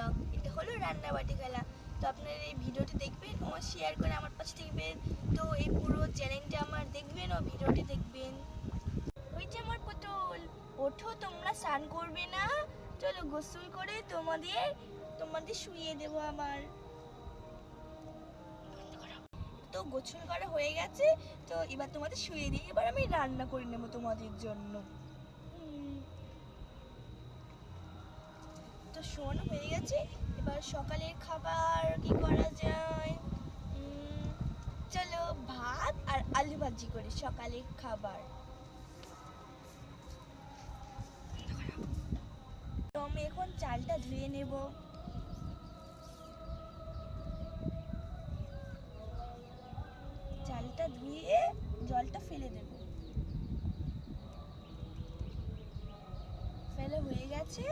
Blog. এটা হলো রান্নাবাটি খেলা। তো আপনারা এই ভিডিওটি দেখবেন ও শেয়ার করে আমার পাশে দেখবেন। তো এই পুরো চ্যানেলটা আমার দেখবেন ও ভিডিওটি দেখবেন। ওই যে আমার পটল, ওঠো, তোমরা স্নান করবে না? চলো গোসল করে তোমাদের শুইয়ে দেবো আবার। তো গোসল করা হয়ে গেছে, তো এবার তোমাদের শুয়ে দিই। এবার আমি রান্না করে নেবো তোমাদের জন্য। তো শোয়ানো হয়ে গেছে, এবার সকালের খাবার কি করা যায়? চলো ভাত আর আলু ভাজি করি সকালের খাবার। তো আমি এখন চালটা ধুয়ে নেব। চালটা ধুয়ে জলটা ফেলে দেব। ফেলে হয়ে গেছে,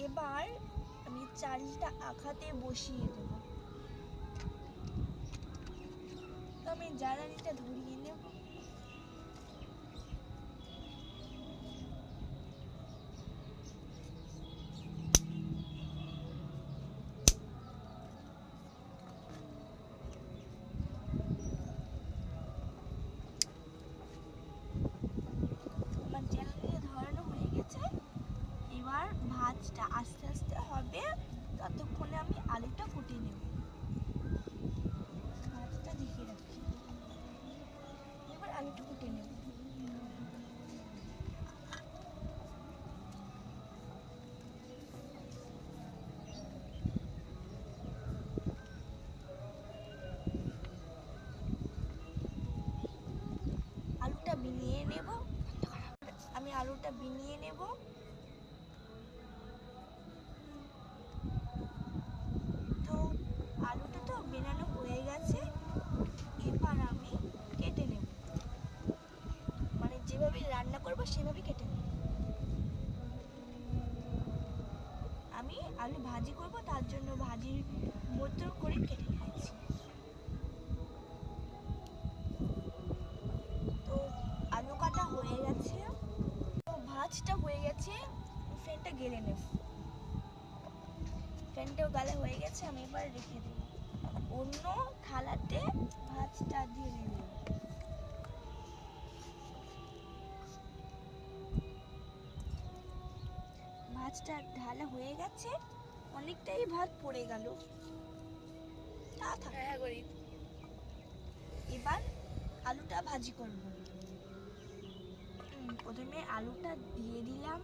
এবার আমি চালটা আখাতে বসিয়ে দেব। তো আমি জ্বালানিটা ধরিয়ে নেব। আমার জ্বালানিটা ধরানো হয়ে গেছে, এবার ভাতটা আস্তে আস্তে হবে, ততক্ষণে আমি আলুটা ফুটিয়ে নেব। ভাতটা ঢেকে রাখি, এবার আলুটা ফুটিয়ে নেব। আলুটা বিনিয়ে নেব, আমি আলুটা বিনিয়ে নেব। তো আলুটা তো বেনানো হয়ে গেছে, এবার আমি কেটে নেব, মানে যেভাবে রান্না করবো সেভাবে কেটে নেব। আমি আলু ভাজি করব, তার জন্য ভাজির মতো করে কেটে নিয়েছি। তো আলু কাটা হয়ে গেছে, তো ভাজটা হয়ে গেছে, ফ্যানটা গেলে নেব। ফ্যানটাও গালা হয়ে গেছে, আমি এবার রেখে দেব। অন্য থালাতে ভাজটা দিয়ে নেব। ভাজটা ঢালা হয়ে গেছে, অনেকটাই ভাত পড়ে গেল। এবার আলুটা ভাজি করব। প্রথমে আলুটা দিয়ে দিলাম,